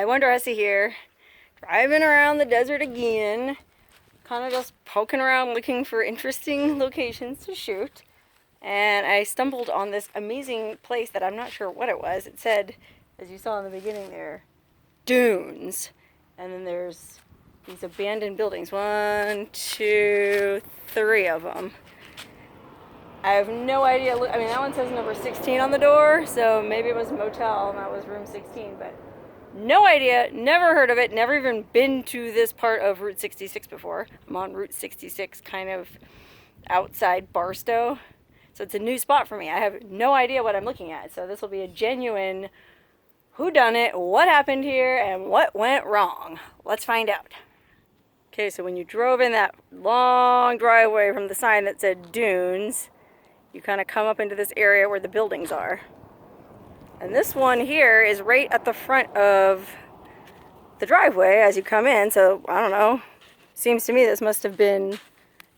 Hi, Wondrossi here. Driving around the desert again. Kind of just poking around looking for interesting locations to shoot. And I stumbled on this amazing place that I'm not sure what it was. It said, as you saw in the beginning there, dunes. And then there's these abandoned buildings. 1, 2, 3 of them. I have no idea. I mean, that one says number 16 on the door, so maybe it was a motel and that was room 16, but no idea, never heard of it, never even been to this part of Route 66 before. I'm on Route 66, kind of outside Barstow, so it's a new spot for me. I have no idea what I'm looking at, so this will be a genuine whodunit, what happened here, and what went wrong. Let's find out. Okay, so when you drove in that long driveway from the sign that said dunes, you kind of come up into this area where the buildings are. And this one here is right at the front of the driveway as you come in. So, I don't know. Seems to me this must have been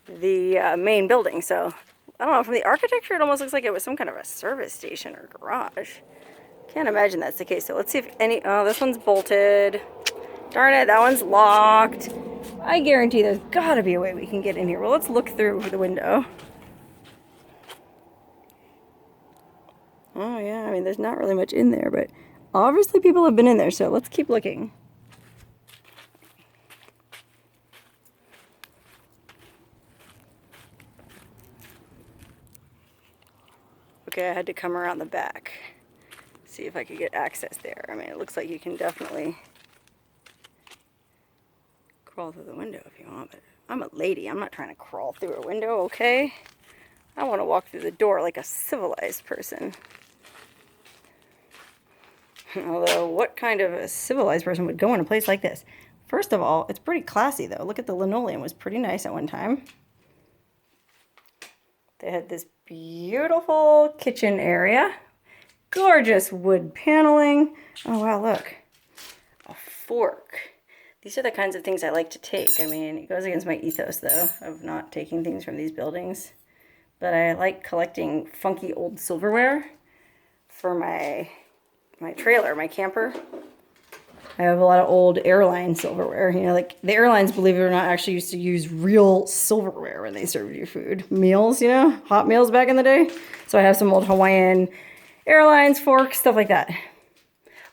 the main building. So, I don't know. From the architecture, it almost looks like it was some kind of a service station or garage. Can't imagine that's the case. So, let's see if any... Oh, this one's bolted. Darn it, that one's locked. I guarantee there's got to be a way we can get in here. Well, let's look through the window. Oh yeah, I mean there's not really much in there, but obviously people have been in there, so let's keep looking. Okay, I had to come around the back. See if I could get access there. I mean, it looks like you can definitely crawl through the window if you want, but I'm a lady. I'm not trying to crawl through a window, okay? I want to walk through the door like a civilized person. Although, what kind of a civilized person would go in a place like this? First of all, it's pretty classy, though. Look at the linoleum. It was pretty nice at one time. They had this beautiful kitchen area. Gorgeous wood paneling. Oh, wow, look. A fork. These are the kinds of things I like to take. I mean, it goes against my ethos, though, of not taking things from these buildings. But I like collecting funky old silverware for my trailer, my camper. I have a lot of old airline silverware. You know, like the airlines, believe it or not, actually used to use real silverware when they served you food. Meals, you know, hot meals back in the day. So I have some old Hawaiian airlines, forks, stuff like that.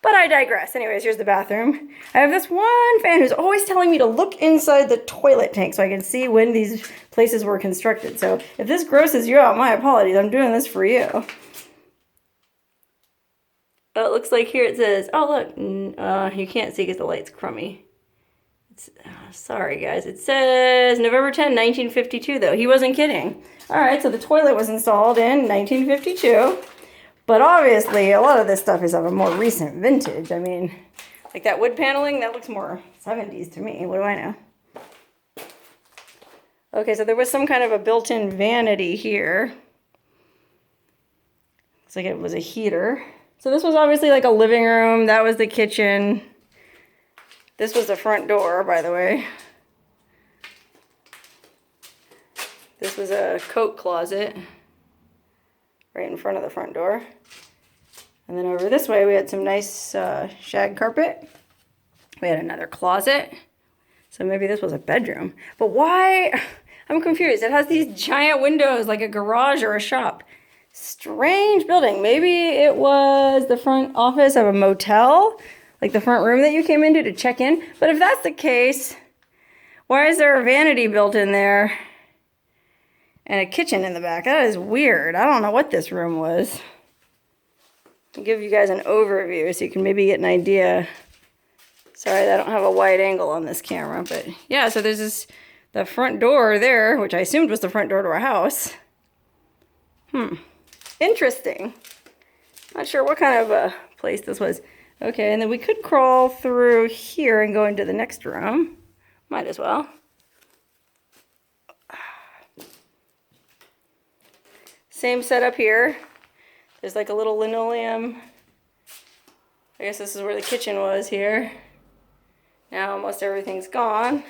But I digress. Anyways, here's the bathroom. I have this one fan who's always telling me to look inside the toilet tank so I can see when these places were constructed. So if this grosses you out, my apologies. I'm doing this for you. Oh, it looks like here it says, oh look, you can't see because the light's crummy. Sorry guys, it says November 10, 1952 though. He wasn't kidding. Alright, so the toilet was installed in 1952. But obviously, a lot of this stuff is of a more recent vintage. I mean, like that wood paneling, that looks more 70s to me. What do I know? Okay, so there was some kind of a built-in vanity here. Looks like it was a heater. So this was obviously like a living room. That was the kitchen. This was the front door, by the way. This was a coat closet right in front of the front door. And then over this way, we had some nice shag carpet. We had another closet. So maybe this was a bedroom. But why? I'm confused. It has these giant windows like a garage or a shop. Strange building. Maybe it was the front office of a motel, like the front room that you came into to check in. But if that's the case, why is there a vanity built in there and a kitchen in the back? That is weird. I don't know what this room was. I'll give you guys an overview so you can maybe get an idea. Sorry, I don't have a wide angle on this camera, but yeah, so there's the front door there, which I assumed was the front door to our house. Interesting. Not sure what kind of a place this was. Okay, and then we could crawl through here and go into the next room. Might as well. Same setup here. There's like a little linoleum. I guess this is where the kitchen was here. Now almost everything's gone.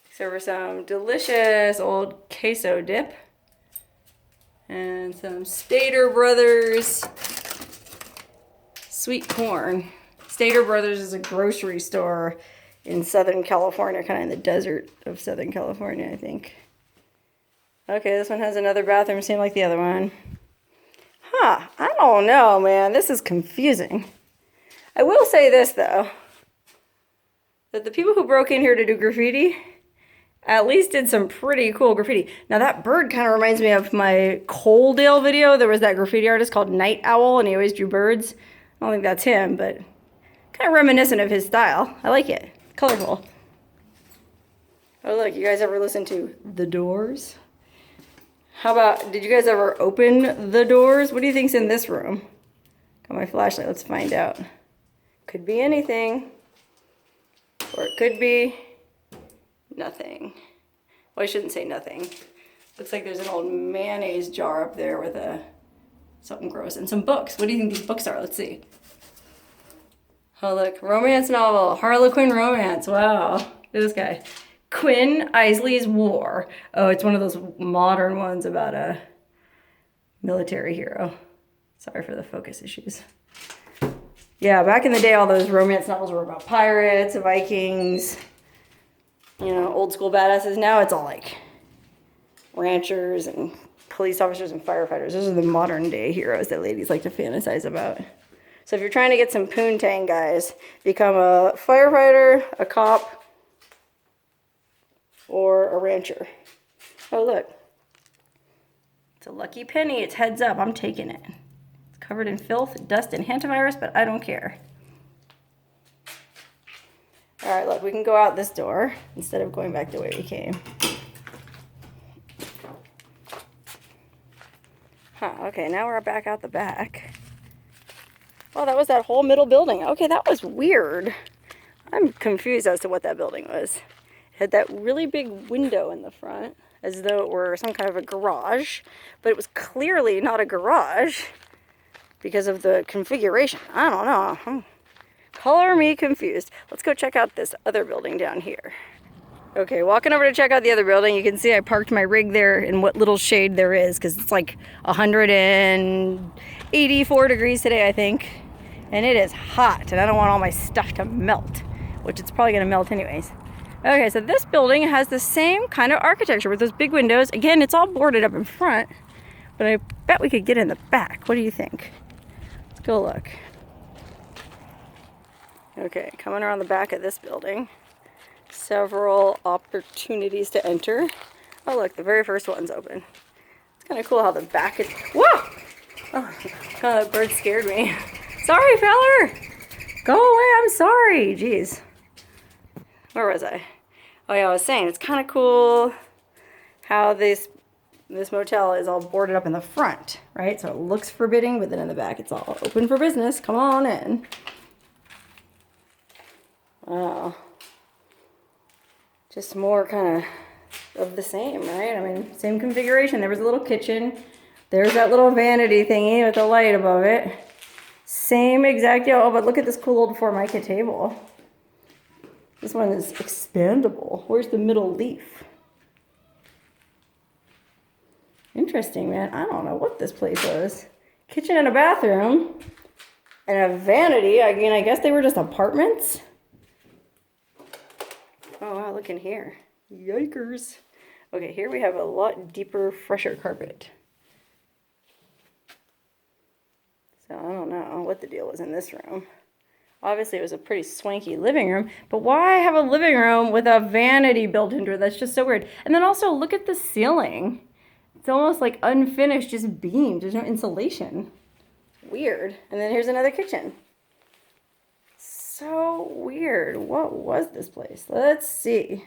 Except for some delicious old queso dip. And some Stater Brothers sweet corn. Stater Brothers is a grocery store in Southern California, kind of in the desert of Southern California, I think. Okay, this one has another bathroom, same like the other one. Huh, I don't know, man. This is confusing. I will say this, though, that the people who broke in here to do graffiti at least did some pretty cool graffiti. Now, that bird kind of reminds me of my Coaldale video. There was that graffiti artist called Night Owl, and he always drew birds. I don't think that's him, but kind of reminiscent of his style. I like it. Colorful. Oh, look, you guys ever listen to The Doors? How about, did you guys ever open the doors? What do you think's in this room? Got my flashlight, let's find out. Could be anything, or it could be nothing. Well, I shouldn't say nothing. Looks like there's an old mayonnaise jar up there with something gross and some books. What do you think these books are? Let's see. Oh, look, romance novel, Harlequin romance. Wow, look at this guy. Quinn Isley's War. Oh, it's one of those modern ones about a military hero. Sorry for the focus issues. Yeah, back in the day, all those romance novels were about pirates, Vikings, you know, old school badasses. Now it's all like ranchers and police officers and firefighters. Those are the modern day heroes that ladies like to fantasize about. So if you're trying to get some poontang, guys, become a firefighter, a cop, or a rancher. Oh, look. It's a lucky penny. It's heads up. I'm taking it. It's covered in filth, dust, and hantavirus, but I don't care. All right, look, we can go out this door instead of going back the way we came. Huh, okay, now we're back out the back. Oh, that was that whole middle building. Okay, that was weird. I'm confused as to what that building was. It had that really big window in the front, as though it were some kind of a garage, but it was clearly not a garage because of the configuration. I don't know. Color me confused. Let's go check out this other building down here. Okay, walking over to check out the other building, you can see I parked my rig there in what little shade there is, because it's like 184 degrees today, I think. And it is hot, and I don't want all my stuff to melt, which it's probably going to melt anyways. Okay, so this building has the same kind of architecture with those big windows. Again, it's all boarded up in front, but I bet we could get in the back. What do you think? Let's go look. Okay, coming around the back of this building. Several opportunities to enter. Oh, look, the very first one's open. It's kind of cool how the back is... Whoa! Oh, that bird scared me. Sorry, feller! Go away, I'm sorry. Jeez. Where was I? Oh yeah, I was saying, it's kind of cool how this motel is all boarded up in the front, right? So it looks forbidding, but then in the back it's all open for business. Come on in. Wow. Just more kind of the same, right? I mean, same configuration. There was a little kitchen. There's that little vanity thingy with the light above it. Same exact deal. Oh, but look at this cool old Formica table. This one is expandable. Where's the middle leaf? Interesting, man. I don't know what this place was. Kitchen and a bathroom. And a vanity. I mean, I guess they were just apartments. Oh, wow, look in here. Yikers. Okay, here we have a lot deeper, fresher carpet. So I don't know what the deal was in this room. Obviously, it was a pretty swanky living room, but why have a living room with a vanity built into it? That's just so weird. And then also, look at the ceiling. It's almost like unfinished, just beams. There's no insulation. Weird. And then here's another kitchen. So weird. What was this place? Let's see.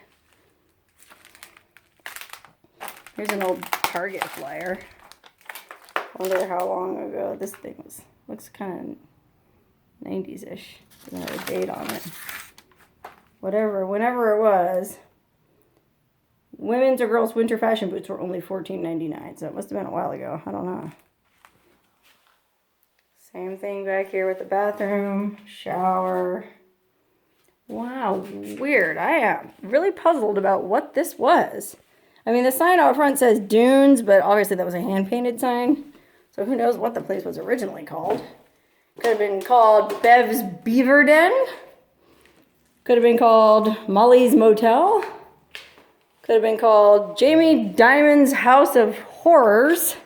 Here's an old Target flyer. I wonder how long ago this thing was. Looks kind of 90s-ish. Doesn't have a date on it. Whatever, whenever it was. Women's or girls' winter fashion boots were only $14.99, so it must have been a while ago. I don't know. Same thing back here with the bathroom, shower. Wow, weird. I am really puzzled about what this was. I mean, the sign out front says Dunes, but obviously that was a hand-painted sign. So who knows what the place was originally called. Could have been called Bev's Beaver Den. Could have been called Molly's Motel. Could have been called Jamie Dimon's House of Horrors.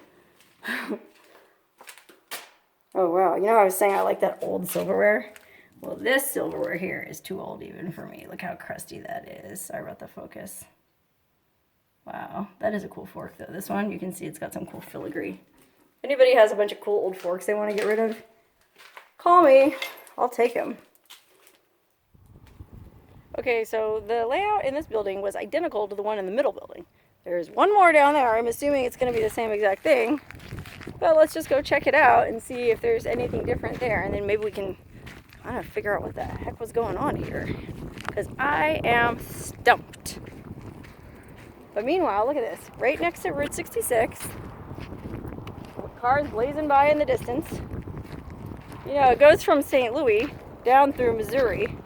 Oh wow, you know I was saying I like that old silverware? Well, this silverware here is too old even for me. Look how crusty that is. Sorry about the focus. Wow, that is a cool fork though. This one, you can see it's got some cool filigree. If anybody has a bunch of cool old forks they want to get rid of, call me. I'll take them. Okay, so the layout in this building was identical to the one in the middle building. There's one more down there. I'm assuming it's going to be the same exact thing. But let's just go check it out and see if there's anything different there. And then maybe we can kind of figure out what the heck was going on here. Because I am stumped. But meanwhile, look at this. Right next to Route 66. Cars blazing by in the distance. You know, it goes from St. Louis down through Missouri.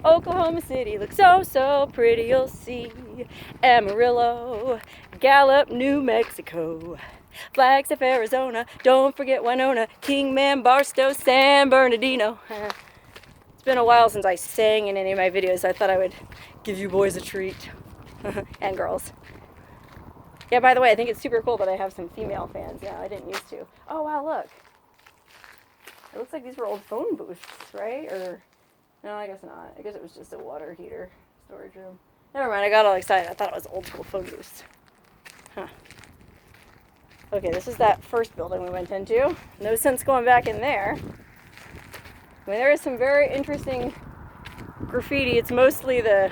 Oklahoma City looks so, so pretty, you'll see. Amarillo, Gallup, New Mexico. Flagstaff, Arizona, don't forget Winona, Kingman, Barstow, San Bernardino. It's been a while since I sang in any of my videos, so I thought I would give you boys a treat. And girls. Yeah, by the way, I think it's super cool that I have some female fans now. I didn't used to. Oh, wow, look. It looks like these were old phone booths, right? Or, no, I guess not. I guess it was just a water heater storage room. Never mind, I got all excited. I thought it was old school phone booths. Huh. Okay, this is that first building we went into. No sense going back in there. I mean, there is some very interesting graffiti. It's mostly the,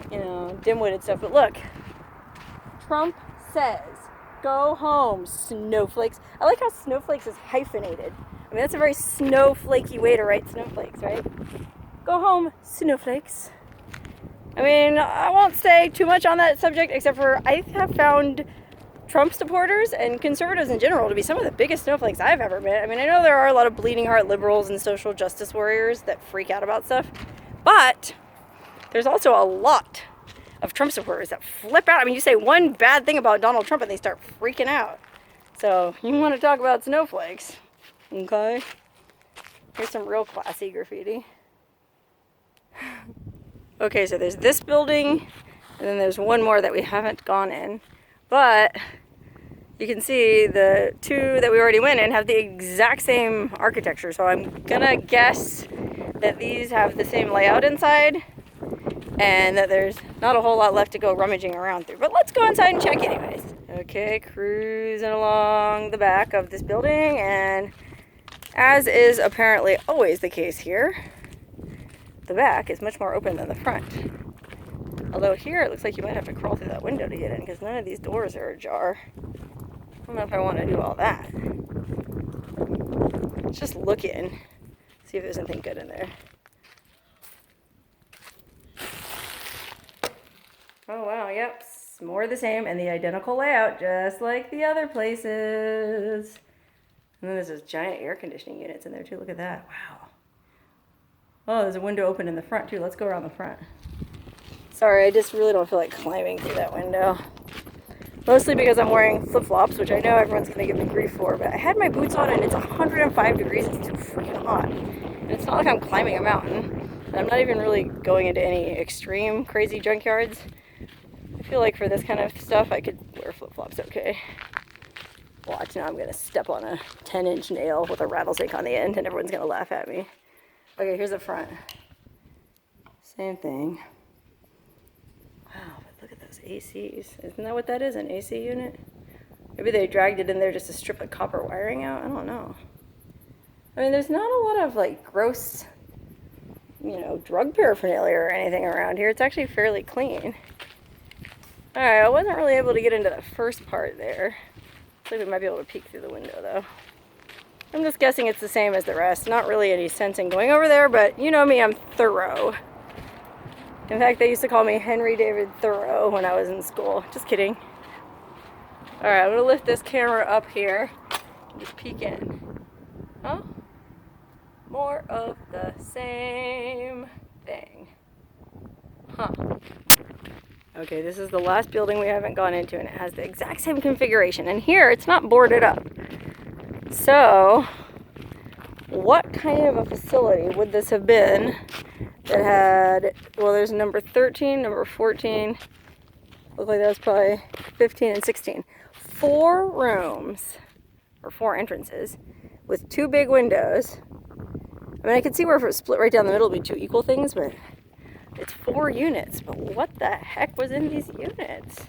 you know, dim-witted stuff. But look, Trump says, go home, snowflakes. I like how snowflakes is hyphenated. I mean, that's a very snowflakey way to write snowflakes, right? Go home, snowflakes. I mean, I won't say too much on that subject, except for I have found Trump supporters and conservatives in general to be some of the biggest snowflakes I've ever met. I mean, I know there are a lot of bleeding heart liberals and social justice warriors that freak out about stuff, but there's also a lot of Trump supporters that flip out. I mean, you say one bad thing about Donald Trump and they start freaking out. So you want to talk about snowflakes, okay? Here's some real classy graffiti. Okay, so there's this building, and then there's one more that we haven't gone in, but you can see the two that we already went in have the exact same architecture, so I'm gonna guess that these have the same layout inside and that there's not a whole lot left to go rummaging around through. But let's go inside and check anyways. Okay, cruising along the back of this building, and as is apparently always the case here, the back is much more open than the front. Although here it looks like you might have to crawl through that window to get in because none of these doors are ajar. I don't know if I want to do all that. Let's just look in, see if there's anything good in there. Oh wow, yep, more of the same and the identical layout, just like the other places. And then there's those giant air conditioning units in there too. Look at that, wow. Oh, there's a window open in the front too. Let's go around the front. Sorry, I just really don't feel like climbing through that window. Mostly because I'm wearing flip-flops, which I know everyone's going to give me grief for, but I had my boots on and it's 105 degrees. It's too freaking hot. And it's not like I'm climbing a mountain. And I'm not even really going into any extreme crazy junkyards. I feel like for this kind of stuff, I could wear flip-flops okay. Watch, now I'm going to step on a 10-inch nail with a rattlesnake on the end and everyone's going to laugh at me. Okay, here's the front. Same thing. Wow, but look at those ACs. Isn't that what that is, an AC unit? Maybe they dragged it in there just to strip the copper wiring out. I don't know. I mean, there's not a lot of, like, gross, you know, drug paraphernalia or anything around here. It's actually fairly clean. Alright, I wasn't really able to get into the first part there. Looks like we might be able to peek through the window, though. I'm just guessing it's the same as the rest. Not really any sense in going over there, but you know me, I'm thorough. In fact, they used to call me Henry David Thoreau when I was in school. Just kidding. Alright, I'm going to lift this camera up here and just peek in. Oh, more of the same thing. Huh. Okay, this is the last building we haven't gone into, and it has the exact same configuration. And here, it's not boarded up. So, what kind of a facility would this have been that had, well, there's number 13, number 14, look like that was probably 15 and 16. 4 rooms, or 4 entrances, with 2 big windows. I mean, I could see where if it was split right down the middle, it'd be 2 equal things, but it's 4 units. But what the heck was in these units?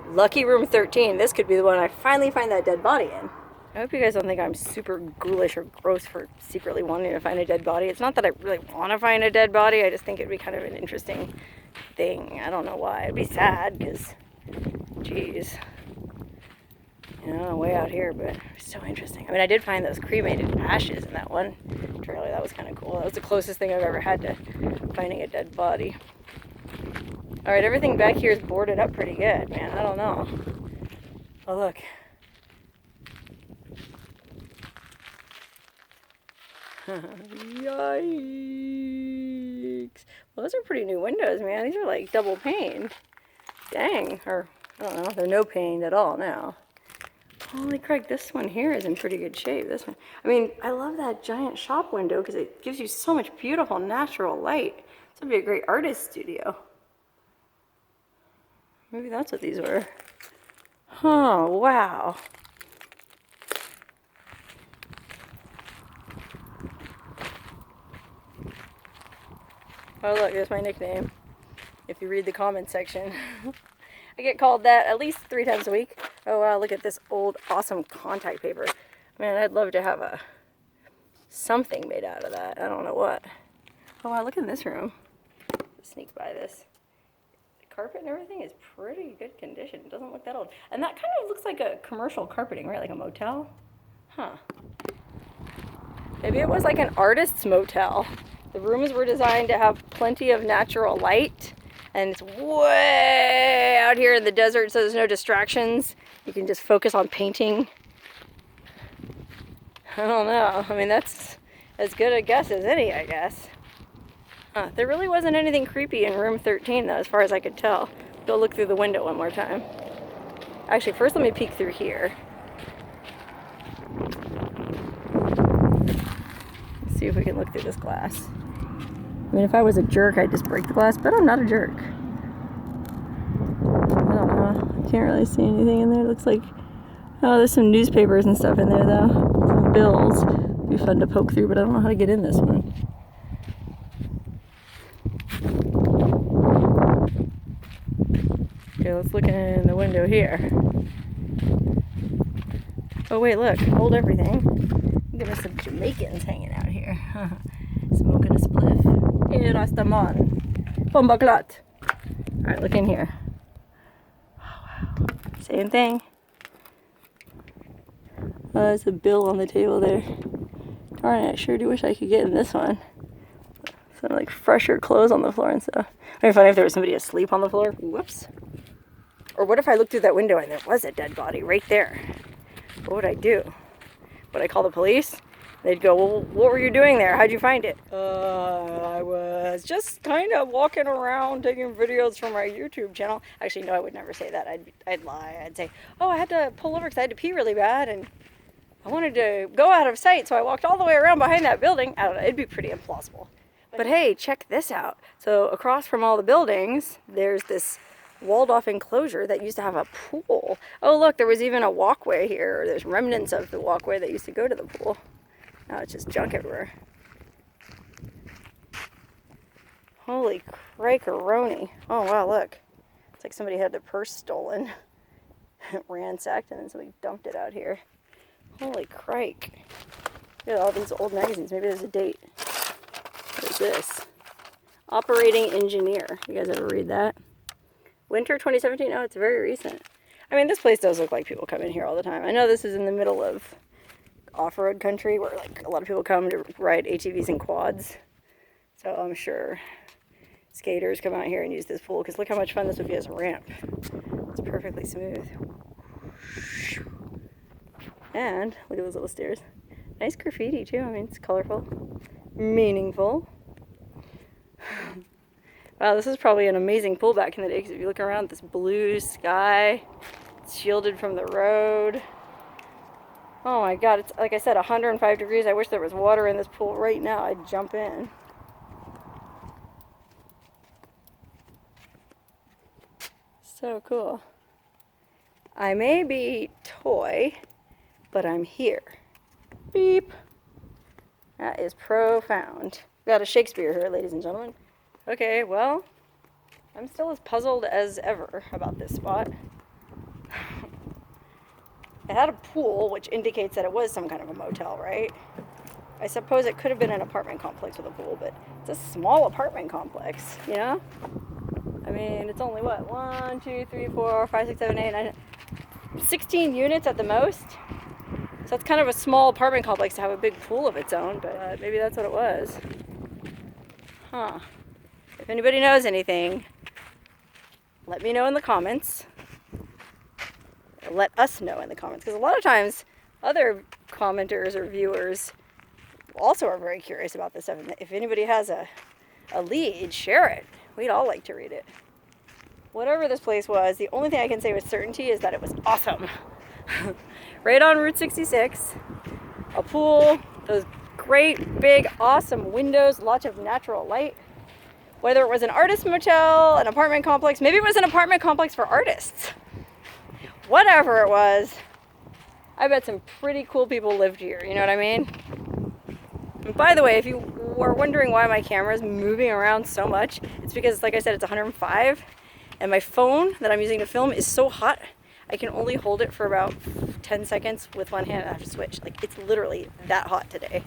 Lucky room 13. This could be the one I finally find that dead body in. I hope you guys don't think I'm super ghoulish or gross for secretly wanting to find a dead body. It's not that I really want to find a dead body. I just think it'd be kind of an interesting thing. I don't know why. It'd be sad because, geez, you know, way out here, but it's so interesting. I mean, I did find those cremated ashes in that one trailer. That was kind of cool. That was the closest thing I've ever had to finding a dead body. All right, everything back here is boarded up pretty good, man. I don't know. Oh, look. Yikes. Well, those are pretty new windows, man. These are like double paned. Dang. Or, I don't know, they're no paned at all now. Holy crap, this one here is in pretty good shape. This one. I mean, I love that giant shop window because it gives you so much beautiful natural light. This would be a great artist studio. Maybe that's what these were. Oh, wow. Oh, look, there's my nickname. If you read the comment section. I get called that at least 3 times a week. Oh, wow, look at this old, awesome contact paper. Man, I'd love to have something made out of that. I don't know what. Oh, wow, look in this room. Let's sneak by this. The carpet and everything is pretty good condition. It doesn't look that old. And that kind of looks like a commercial carpeting, right? Like a motel? Huh. Maybe it was like an artist's motel. The rooms were designed to have plenty of natural light, and it's way out here in the desert, so there's no distractions. You can just focus on painting. I don't know. I mean, that's as good a guess as any, I guess. There really wasn't anything creepy in room 13, though, as far as I could tell. Go look through the window one more time. Actually, first let me peek through here. Let's see if we can look through this glass. I mean, if I was a jerk, I'd just break the glass, but I'm not a jerk. I don't know. I can't really see anything in there. It looks like, oh, there's some newspapers and stuff in there, though. Some bills. It'd be fun to poke through, but I don't know how to get in this one. Okay, let's look in the window here. Oh, wait, look. Hold everything. Give us some Jamaicans hanging out here. Smoking a spliff. Hey, Rastaman. Bombaclat. Alright, look in here. Oh, wow. Same thing. Oh, there's a bill on the table there. Darn it, I sure do wish I could get in this one. Some like fresher clothes on the floor and stuff. It'd be funny if there was somebody asleep on the floor. Whoops. Or what if I looked through that window and there was a dead body right there? What would I do? Would I call the police? They'd go, well, what were you doing there? How'd you find it? I was just kind of walking around taking videos for my YouTube channel. Actually, no, I would never say that. I'd lie. I'd say, oh, I had to pull over because I had to pee really bad and I wanted to go out of sight, so I walked all the way around behind that building. I don't know. It'd be pretty implausible. But hey, check this out. So across from all the buildings, there's this walled-off enclosure that used to have a pool. Oh, look, there was even a walkway here. There's remnants of the walkway that used to go to the pool. Now it's just junk everywhere. Holy crike-a-roni. Oh, wow, look. It's like somebody had their purse stolen, ransacked, and then somebody dumped it out here. Holy crike. Look at all these old magazines. Maybe there's a date. What is this? Operating Engineer. You guys ever read that? Winter 2017? Oh, it's very recent. I mean, this place does look like people come in here all the time. I know this is in the middle of off-road country where like a lot of people come to ride ATVs and quads. So I'm sure skaters come out here and use this pool because look how much fun this would be as a ramp. It's perfectly smooth. And look at those little stairs. Nice graffiti too. I mean, it's colorful, meaningful. Wow, this is probably an amazing pool back in the day because if you look around, this blue sky, it's shielded from the road. Oh my God, it's like I said, 105 degrees. I wish there was water in this pool right now. I'd jump in. So cool. I may be toy, but I'm here. Beep. That is profound. We got a Shakespeare here, ladies and gentlemen. Okay, well, I'm still as puzzled as ever about this spot. It had a pool, which indicates that it was some kind of a motel, right? I suppose it could have been an apartment complex with a pool, but it's a small apartment complex, you know? I mean, it's only what? 1, 2, 3, 4, 5, 6, 7, 8, 9, 16 units at the most. So it's kind of a small apartment complex to have a big pool of its own, but maybe that's what it was. Huh. If anybody knows anything, let me know in the comments. Or let us know in the comments, because a lot of times other commenters or viewers also are very curious about this stuff. If anybody has a lead, share it. We'd all like to read it. Whatever this place was, the only thing I can say with certainty is that it was awesome. Right on Route 66, a pool, those great, big, awesome windows, lots of natural light. Whether it was an artist motel, an apartment complex, maybe it was an apartment complex for artists. Whatever it was, I bet some pretty cool people lived here, you know what I mean? And by the way, if you were wondering why my camera is moving around so much, it's because, like I said, it's 105, and my phone that I'm using to film is so hot, I can only hold it for about 10 seconds with one hand and I have to switch. Like, it's literally that hot today.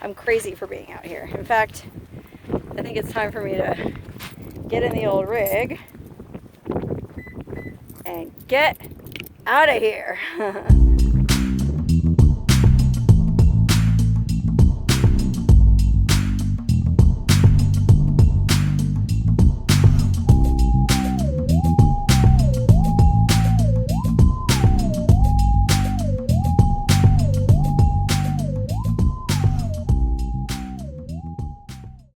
I'm crazy for being out here. In fact, I think it's time for me to get in the old rig and get out of here.